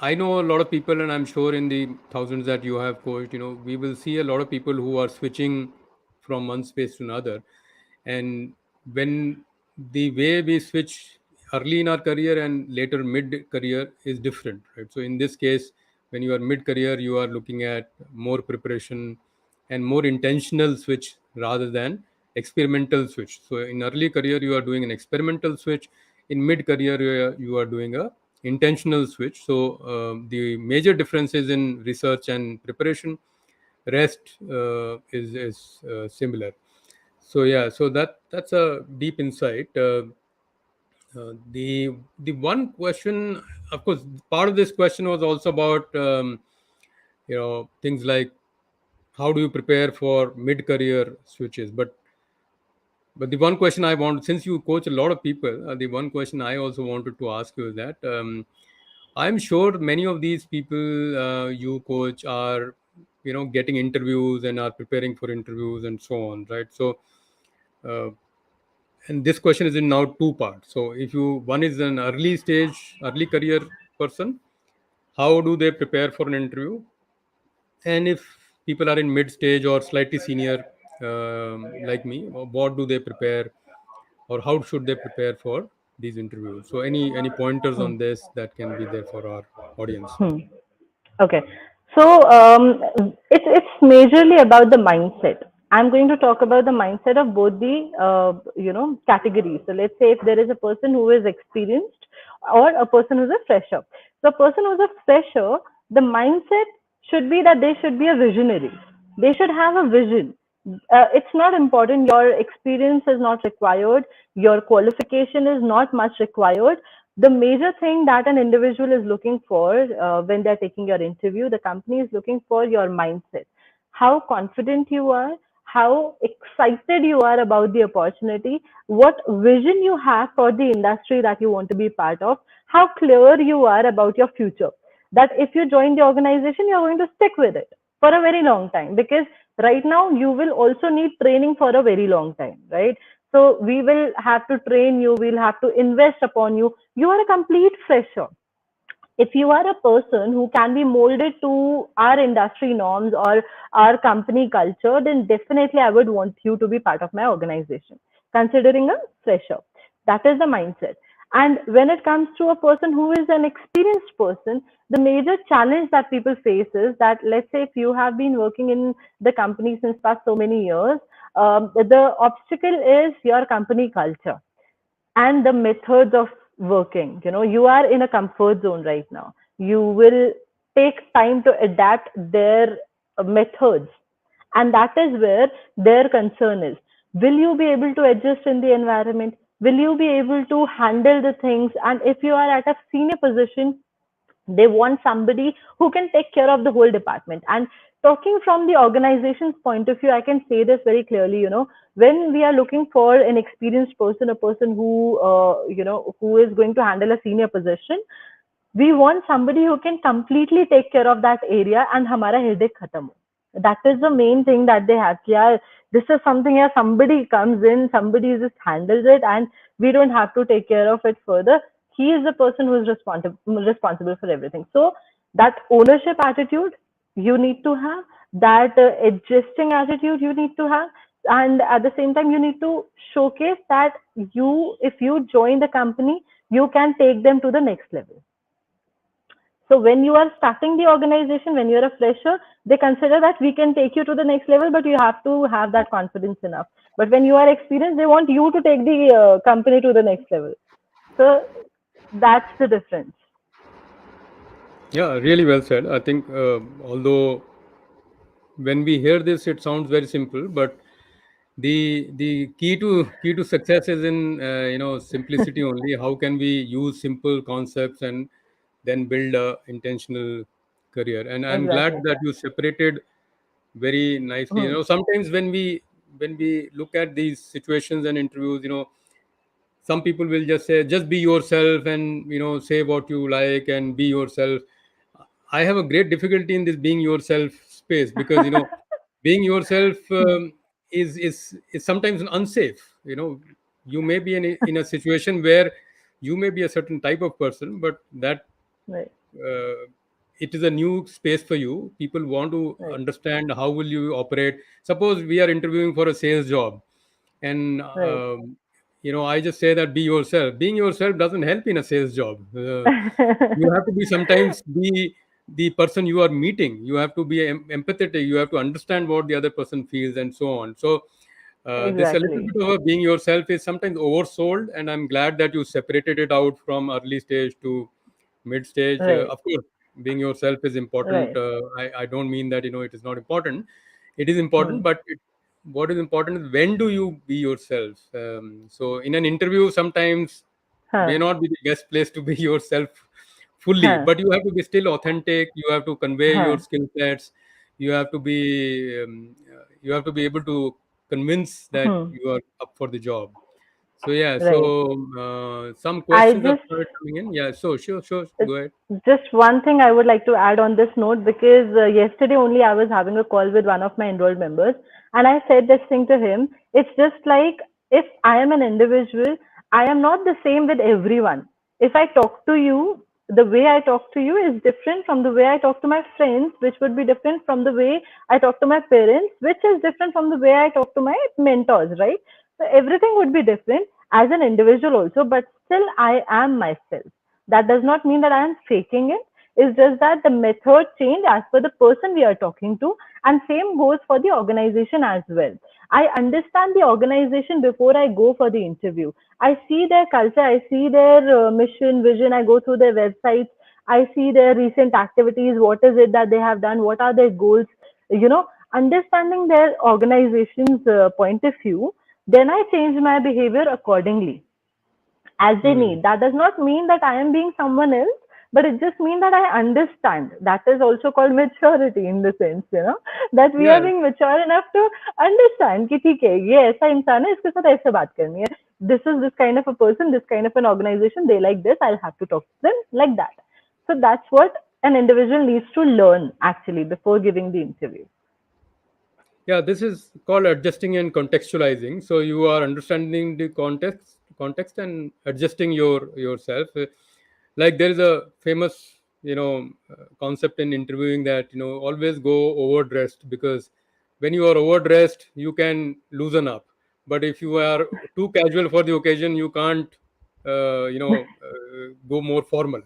I know a lot of people, and I'm sure in the thousands that you have coached, we will see a lot of people who are switching from one space to another. And when the way we switch early in our career and later mid career is different, right? So in this case, when you are mid career, you are looking at more preparation and more intentional switch rather than experimental switch. So in early career, you are doing an experimental switch. In mid career, you are doing a intentional switch. So the major differences in research and preparation, rest is similar. So yeah, so that's a deep insight. The one question, of course, part of this question was also about things like how do you prepare for mid career switches. But the one question I want, since you coach a lot of people, the one question I also wanted to ask you is that I'm sure many of these people you coach are, getting interviews and are preparing for interviews and so on, right? So, uh, and this question is in now two parts. So, if you one is an early stage, early career person, how do they prepare for an interview? And if people are in mid stage or slightly senior, like me, what do they prepare, or how should they prepare for these interviews? So, any pointers Hmm. on this that can be there for our audience? Hmm. Okay. So it's majorly about the mindset. I'm going to talk about the mindset of both the categories. So let's say if there is a person who is experienced or a person who's a fresher. So a person who's a fresher, the mindset should be that they should be a visionary. They should have a vision. It's not important. Your experience is not required. Your qualification is not much required. The major thing that an individual is looking for when they're taking your interview, the company is looking for your mindset. How confident you are, how excited you are about the opportunity, what vision you have for the industry that you want to be part of, how clear you are about your future. That if you join the organization, you're going to stick with it for a very long time, because right now you will also need training for a very long time, right? So we will have to train you, we'll have to invest upon you. You are a complete fresher. If you are a person who can be molded to our industry norms or our company culture, then definitely I would want you to be part of my organization, considering a fresher. That is the mindset. And when it comes to a person who is an experienced person, the major challenge that people face is that, let's say, if you have been working in the company since past so many years, the obstacle is your company culture and the methods of working. You are in a comfort zone right now. You will take time to adapt their methods, and that is where their concern is. Will you be able to adjust in the environment? Will you be able to handle the things? And if you are at a senior position, they want somebody who can take care of the whole department. And talking from the organization's point of view, I can say this very clearly. When we are looking for an experienced person, a person who is going to handle a senior position, we want somebody who can completely take care of that area and hamara headache khatam ho. That is the main thing that they have. Yeah, this is something. Yeah, somebody comes in, somebody just handles it, and we don't have to take care of it further. He is the person who is responsible for everything. So that ownership attitude you need to have, that adjusting attitude you need to have, and at the same time you need to showcase that if you join the company, you can take them to the next level. So when you are starting the organization, when you're a fresher, they consider that we can take you to the next level, but you have to have that confidence enough. But when you are experienced, they want you to take the company to the next level. So that's the difference. Yeah, really well said. I think, although when we hear this, it sounds very simple, but the key to success is in simplicity only. How can we use simple concepts and then build a intentional career? And I'm glad Exactly. that you separated very nicely. Hmm. Sometimes when we look at these situations and interviews, some people will just say just be yourself and say what you like and be yourself. I have a great difficulty in this being yourself space, because being yourself is sometimes unsafe. You may be in a situation where you may be a certain type of person, but that Right. uh, it is a new space for you. People want to Right. understand how will you operate. Suppose we are interviewing for a sales job, and Right. I just say that be yourself. Being yourself doesn't help in a sales job. You have to be sometimes the person you are meeting. You have to be empathetic. You have to understand what the other person feels, and so on. So this a little Exactly. bit of a being yourself is sometimes oversold, and I'm glad that you separated it out from early stage to mid stage. Right. Of course, being yourself is important. Right. I don't mean that it is not important. It is Hmm. important, but what is important is when do you be yourself. So in an interview, sometimes may Huh. not be the best place to be yourself fully, Huh. but you have to be still authentic. You have to convey your Huh. skill sets. You have to be you have to be able to convince that Hmm. you are up for the job. So yeah, Right. so some I questions have just started coming in. Yeah, so sure, Uh, go ahead. Just one thing I would like to add on this note, because yesterday only I was having a call with one of my enrolled members, and I said this thing to him. It's just like, if I am an individual, I am not the same with everyone. If I talk to you, the way I talk to you is different from the way I talk to my friends, which would be different from the way I talk to my parents, which is different from the way I talk to my mentors, right? So everything would be different as an individual also, but still I am myself. That does not mean that I am faking it. It's just that the method changed as per the person we are talking to, and same goes for the organization as well. I understand the organization before I go for the interview. I see their culture, I see their mission, vision, I go through their websites, I see their recent activities, what is it that they have done, what are their goals, understanding their organization's point of view, then I change my behavior accordingly as they Hmm. need. That does not mean that I am being someone else, but it just means that I understand. That is also called maturity in the sense, that we are Yeah, being mature enough to understand कि ठीक है ये ऐसा इंसान है इसके साथ ऐसे बात करनी है. This is this kind of a person, this kind of an organization. They like this. I'll have to talk to them like that. So that's what an individual needs to learn actually before giving the interview. yeah, this is called adjusting and contextualizing. So you are understanding the context and adjusting yourself. Like there is a famous concept in interviewing that always go overdressed, because when you are overdressed you can loosen up, but if you are too casual for the occasion you can't go more formal.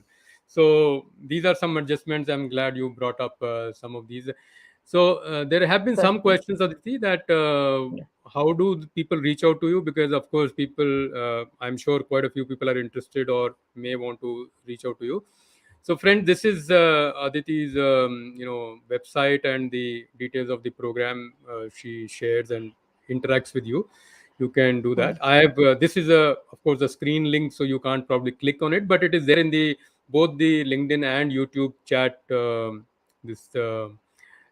So these are some adjustments. I'm glad you brought up some of these. So there have been some Certainly. questions, Aditi, that Yeah. how do the people reach out to you? Because of course, people, I'm sure quite a few people are interested or may want to reach out to you. So, friend, this is Aditi's website and the details of the program she shares and interacts with you. You can do Hmm. that. I have this is of course a screen link, so you can't probably click on it, but it is there in the both the LinkedIn and YouTube chat. This.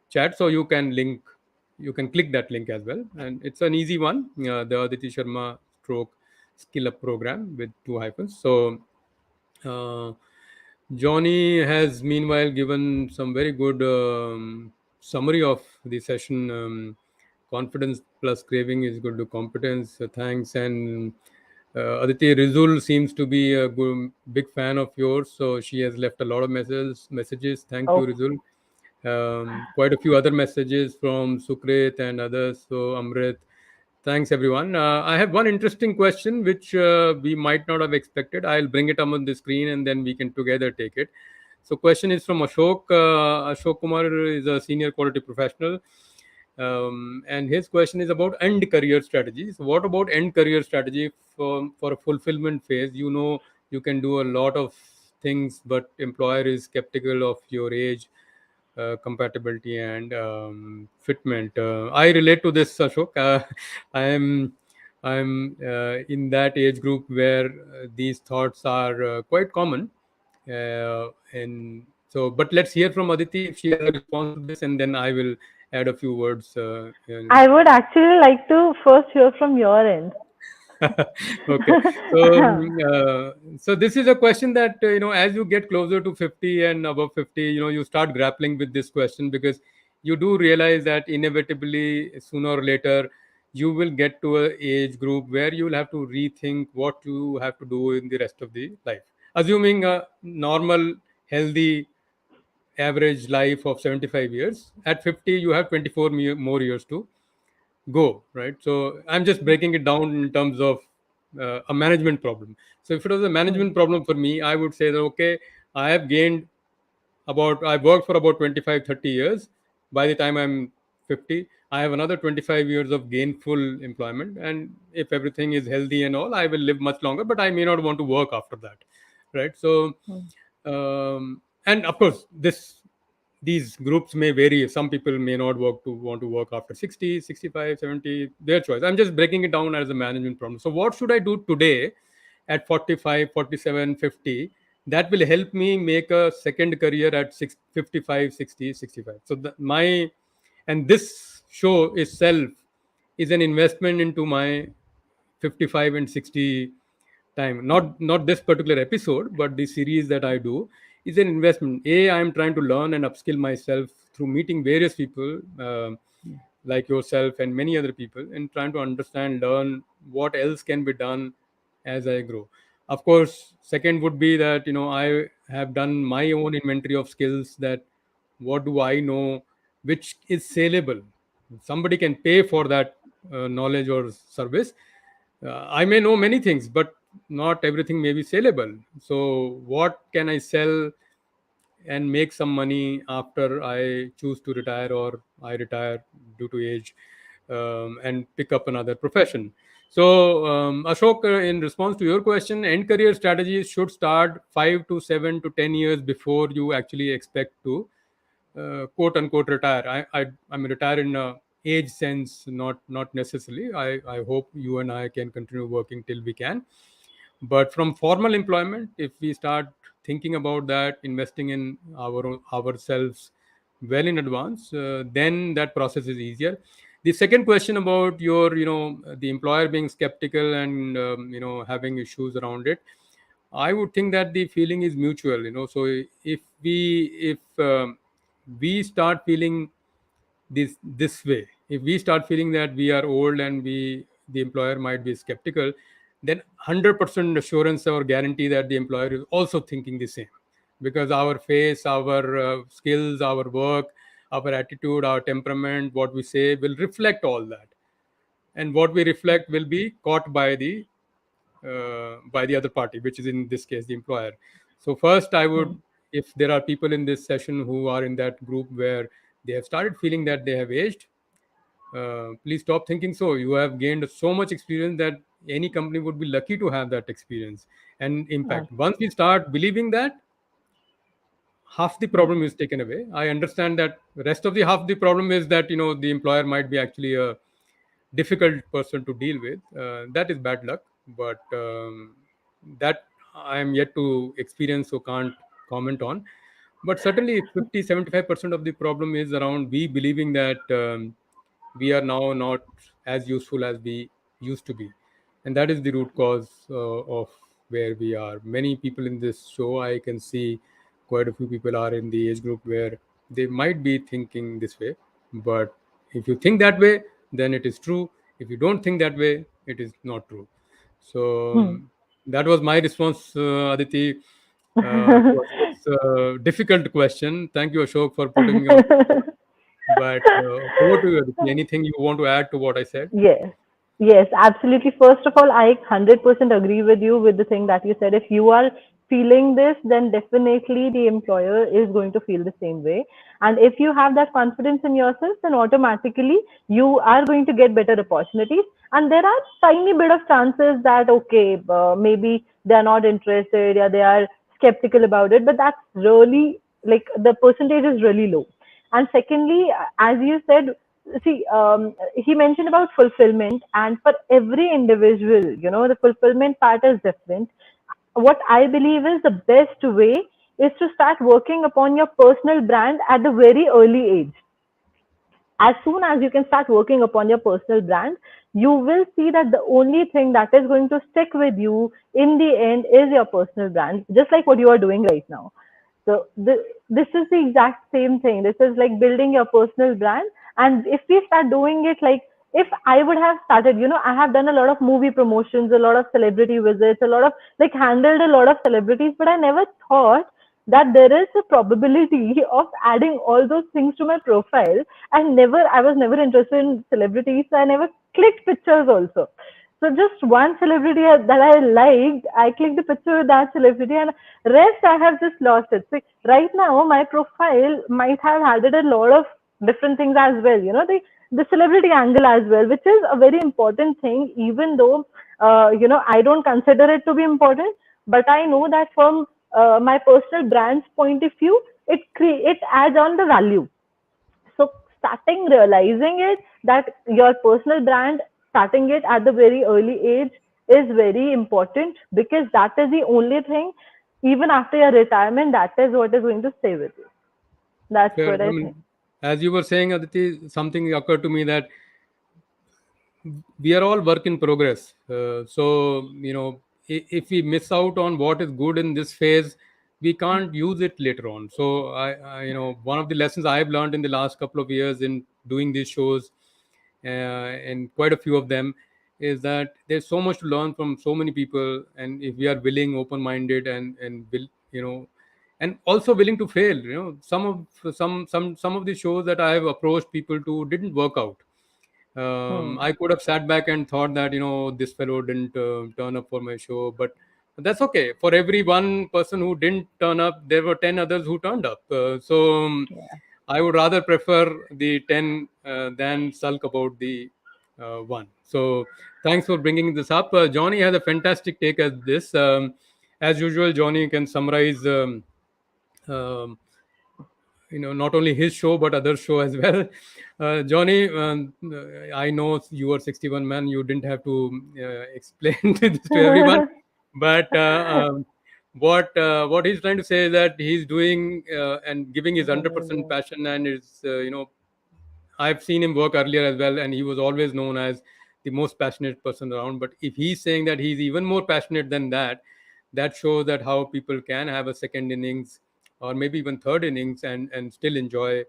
Chat, so you can click that link as well, and it's an easy one, the Aditi Sharma stroke skill up program with two hyphens. So uh, Johnny has meanwhile given some very good summary of the session. Confidence plus craving is good to competence. Thanks. And Aditi Rizul seems to be a big fan of yours, so she has left a lot of messages. Thank you, Oh, Rizul. Quite a few other messages from Sukrit and others. So Amrit, thanks everyone. I have one interesting question which we might not have expected. I'll bring it up on the screen and then we can together take it. So question is from Ashok. Ashok Kumar is a senior quality professional. And his question is about end career strategy. So what about end career strategy for a fulfillment phase? You can do a lot of things, but employer is skeptical of your age, compatibility and fitment. I relate to this, Ashok. I am in that age group where these thoughts are quite common. And so, but let's hear from Aditi if she has a response to this, and then I will add a few words. I would actually like to first hear from your end. Okay, so so this is a question that as you get closer to 50 and above 50, you start grappling with this question, because you do realize that inevitably sooner or later you will get to a age group where you will have to rethink what you have to do in the rest of the life, assuming a normal healthy average life of 75 years. At 50, you have 24 more years to go, right? So I'm just breaking it down in terms of a management problem. So if it was a Hmm. management problem for me, I would say that, okay, I have gained I've worked for about 25, 30 years. By the time I'm 50, I have another 25 years of gainful employment. And if everything is healthy and all, I will live much longer, but I may not want to work after that. Right. So, Hmm. and of course, these groups may vary. Some people may not want to work after 60, 65, 70, their choice. I'm just breaking it down as a management problem. So what should I do today at 45, 47, 50 that will help me make a second career at 55, 60, 65? So my and this show itself is an investment into my 55 and 60 time. Not this particular episode, but the series that I do is an investment. I am trying to learn and upskill myself through meeting various people, like yourself and many other people, and trying to understand, learn what else can be done as I grow. Of course, second would be that I have done my own inventory of skills. That what do I know which is saleable. Somebody can pay for that knowledge or service. I may know many things, but not everything may be saleable. So what can I sell and make some money after I choose to retire, or I retire due to age, and pick up another profession? So, Ashok, in response to your question, end career strategies should start 5 to 7 to 10 years before you actually expect to quote unquote retire. I mean retire in a age sense, not necessarily. I hope you and I can continue working till we can. But from formal employment, if we start thinking about that, investing in ourselves well in advance, then that process is easier. The second question about your, the employer being skeptical and having issues around it, I would think that the feeling is mutual. So if we start feeling this way, if we start feeling that we are old and the employer might be skeptical, then 100% assurance or guarantee that the employer is also thinking the same, because our face, our skills, our work, our attitude, our temperament, what we say will reflect all that, and what we reflect will be caught by the other party, which is in this case the employer. So first, I would, Hmm. if there are people in this session who are in that group where they have started feeling that they have aged, please stop thinking so. You have gained so much experience that any company would be lucky to have that experience and impact. Once we start believing that, half the Hmm. problem is taken away. I understand that rest of the half the problem is that the employer might be actually a difficult person to deal with. That is bad luck, but that I am yet to experience, so can't comment on. But certainly 50, 75% of the problem is around we believing that we are now not as useful as we used to be, and that is the root cause of where we are. Many people in this show, I can see quite a few people are in the age group where they might be thinking this way. But if you think that way, then it is true. If you don't think that way, it is not true. So Hmm. that was my response, Aditi, to Hmm. Ashok's difficult question. Thank you, Ashok, for putting me on the spot. But over to you, Aditi. Anything you want to add to what I said? Yes, yes, absolutely. First of all, I 100% agree with you with the thing that you said. If you are feeling this, then definitely the employer is going to feel the same way. And if you have that confidence in yourself, then automatically you are going to get better opportunities. And there are tiny bit of chances that, okay, maybe they are not interested, or they are skeptical about it, but that's really, like, the percentage is really low. And secondly, as you said, see, he mentioned about fulfillment, and for every individual, the fulfillment part is different. What I believe is the best way is to start working upon your personal brand at the very early age. As soon as you can start working upon your personal brand, you will see that the only thing that is going to stick with you in the end is your personal brand, just like what you are doing right now. So this is the exact same thing. This is like building your personal brand. And if we start doing it, like, if I would have started, I have done a lot of movie promotions, a lot of celebrity visits, a lot of, like, handled a lot of celebrities, but I never thought that there is a probability of adding all those things to my profile. And never, I was never interested in celebrities, so I never clicked pictures also. So just one celebrity that I liked, I clicked the picture with that celebrity, and rest I have just lost it. So right now, my profile might have added a lot of different things as well. The celebrity angle as well, which is a very important thing. Even though I don't consider it to be important, but I know that from my personal brand's point of view, it adds on the value. So starting realizing it, that your personal brand, starting it at the very early age, is very important, because that is the only thing, even after your retirement, that is what is going to stay with you. That's Fair. what I I think. mean, as you were saying, Aditi, something occurred to me that we are all work in progress. So, if we miss out on what is good in this phase, we can't use it later on. So, one of the lessons I've learned in the last couple of years in doing these shows, and quite a few of them, is that there's so much to learn from so many people. And if we are willing, open-minded, and will, and also willing to fail, some of the shows that I have approached people to didn't work out. Hmm. I could have sat back and thought that this fellow didn't turn up for my show, but that's okay. For every one person who didn't turn up, there were 10 others who turned up. So Yeah. I would rather prefer the 10 than sulk about the one. So thanks for bringing this up. Johnny has a fantastic take at this. As usual, Johnny can summarize. Um, not only his show but other show as well. Johnny, I know you are 61 man, you didn't have to explain this to everyone, but what he's trying to say is that he's doing and giving his 100% passion, and is I've seen him work earlier as well, and he was always known as the most passionate person around. But if he's saying that he's even more passionate than that, that shows that how people can have a second innings or maybe even third innings and still enjoy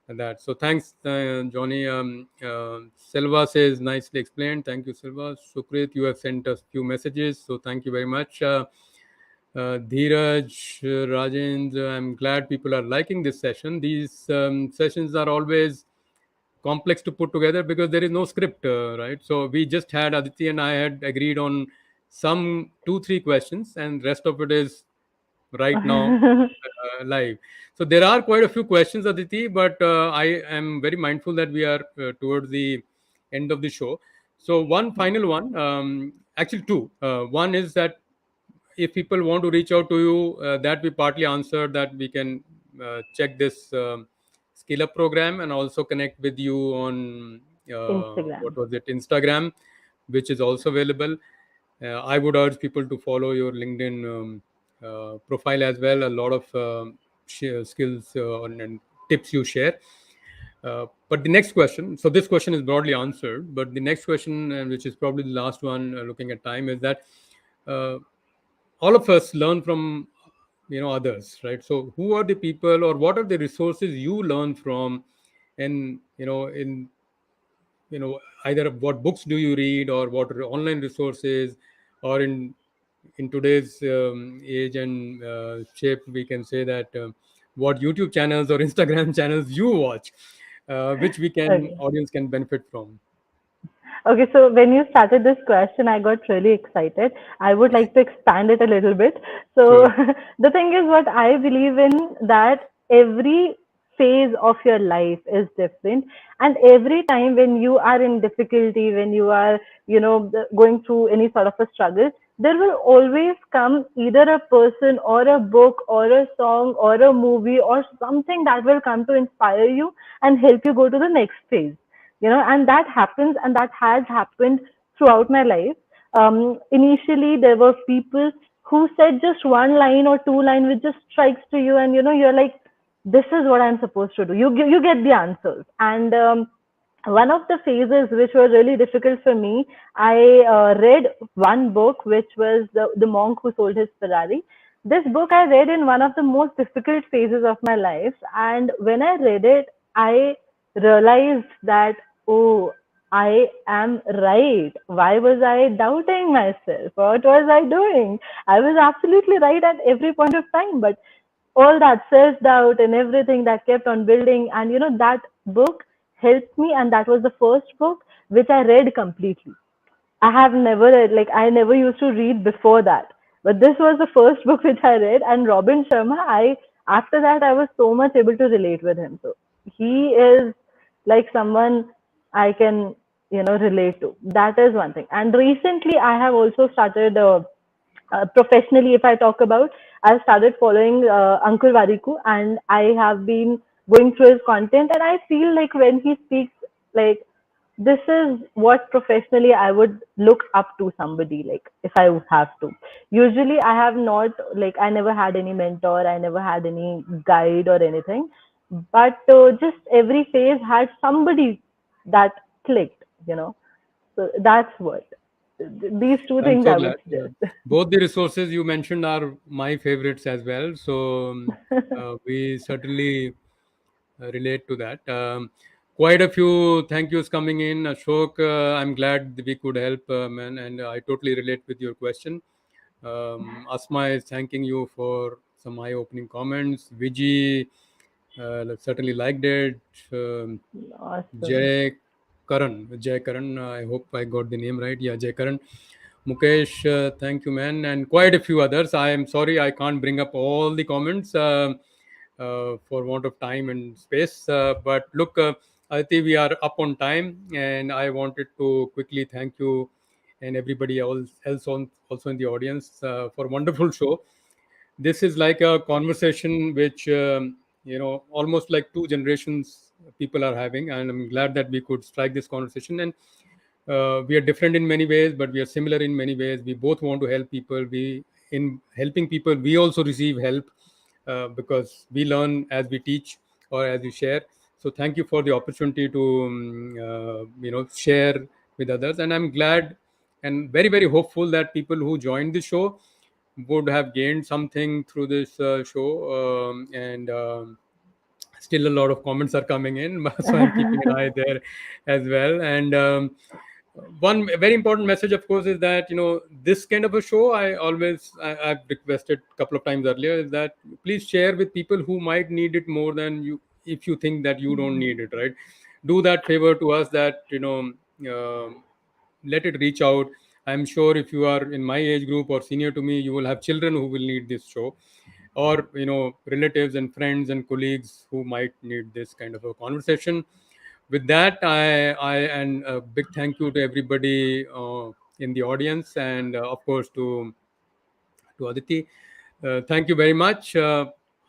that. So thanks, Johnny. Silva says nicely explained. Thank you, Silva. Sukrit, you have sent us few messages, so thank you very much. Dheeraj, Rajendra, I'm glad people are liking this session. These sessions are always complex to put together because there is no script, right? So we just had Aditi and I had agreed on some 2-3 questions, and rest of it is right now live. So there are quite a few questions, Aditi, but I am very mindful that we are towards the end of the show. So one final one, actually two. One is that if people want to reach out to you, that we partly answered, that we can check this skill up program and also connect with you on what Instagram. was it, Instagram, which is also available. I would urge people to follow your LinkedIn profile as well. A lot of skills and tips you share. But the next question, so this question is broadly answered, but the next question, which is probably the last one, looking at time, is that uh, all of us learn from others, right? So who are the people, or what are the resources you learn from, and in either what books do you read, or what are online resources, or in today's age and shape, we can say that what YouTube channels or Instagram channels you watch, which we can Okay. audience can benefit from. Okay, so when you started this question, I got really excited. I would like to expand it a little bit. So, Sure. the thing is, what I believe in, that every phase of your life is different, and every time when you are in difficulty, when you are, going through any sort of a struggle, there will always come either a person or a book or a song or a movie or something that will come to inspire you and help you go to the next phase. And that happens, and that has happened throughout my life. Initially there were people who said just one line or two line which just strikes to you, and you're like, this is what I'm supposed to do. You get the answers. And one of the phases which were really difficult for me, I read one book, which was the monk who sold his Ferrari. This book I read in one of the most difficult phases of my life, and when I read it, I realized that, oh, I am right. Why was I doubting myself? What was I doing? I was absolutely right at every point of time, but all that self doubt and everything that kept on building. And that book helped me, and that was the first book which I read completely. I have never read, like, I never used to read before that. But this was the first book which I read, and Robin Sharma, after that I was so much able to relate with him. So he is like someone I can, relate to. That is one thing. And recently I have also started professionally, if I talk about, I've started following Ankur Wariku, and I have been going through his content, and I feel like when he speaks, like, this is what professionally I would look up to somebody, like, if I would have to. Usually, I have not, like, I never had any mentor, I never had any guide or anything, but just every phase had somebody that clicked. So that's what these two I'm things so I glad. would suggest. Both the resources you mentioned are my favorites as well. So we certainly relate to that. Quite a few thank yous coming in. Ashok, I'm glad that we could help, man, and I totally relate with your question. Asma is thanking you for some eye-opening comments. Viji certainly liked it. Um, Awesome. Jay Karan, I hope I got the name right. Yeah, Jay Karan. Mukesh, thank you, man, and quite a few others. I am sorry I can't bring up all the comments for want of time and space. But look, Aditi, we are up on time, and I wanted to quickly thank you and everybody else also in the audience for a wonderful show. This is like a conversation which almost like two generations people are having, and I'm glad that we could strike this conversation. And we are different in many ways, but we are similar in many ways. We both want to help people. We In helping people, we also receive help because we learn as we teach or as we share. So thank you for the opportunity to share with others, and I'm glad and very very hopeful that people who joined the show would have gained something through this show. And still a lot of comments are coming in, so I'm keeping an eye there as well. And one very important message, of course, is that this kind of a show, I've requested a couple of times earlier, is that please share with people who might need it more than you. If you think that you don't need it, right, do that favor to us, that let it reach out. I'm sure if you are in my age group or senior to me, you will have children who will need this show, or relatives and friends and colleagues who might need this kind of a conversation. With that, I and a big thank you to everybody in the audience, and of course to Aditi. Thank you very much.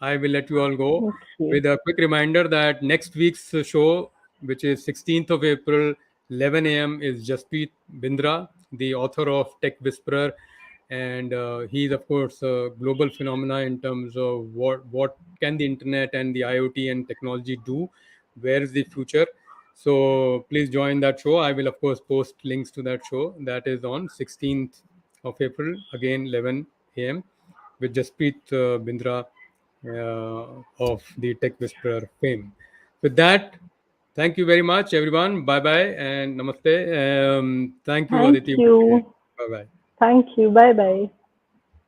I will let you all go Thank you. with a quick reminder that next week's show, which is 16th of April, 11 a.m., is Jasprit Bindra, the author of Tech Whisperer. And he is, of course, a global phenomena in terms of what can the internet and the IoT and technology do, where is the future. So please join that show. I will, of course, post links to that show. That is on 16th of April, again 11 a.m., with Jasprit Bindra of the Tech Whisperer fame. With that, thank you very much, everyone. Bye bye and namaste. Thank you, Thank Aditi, once again. you. Bye bye. Thank you. Bye bye.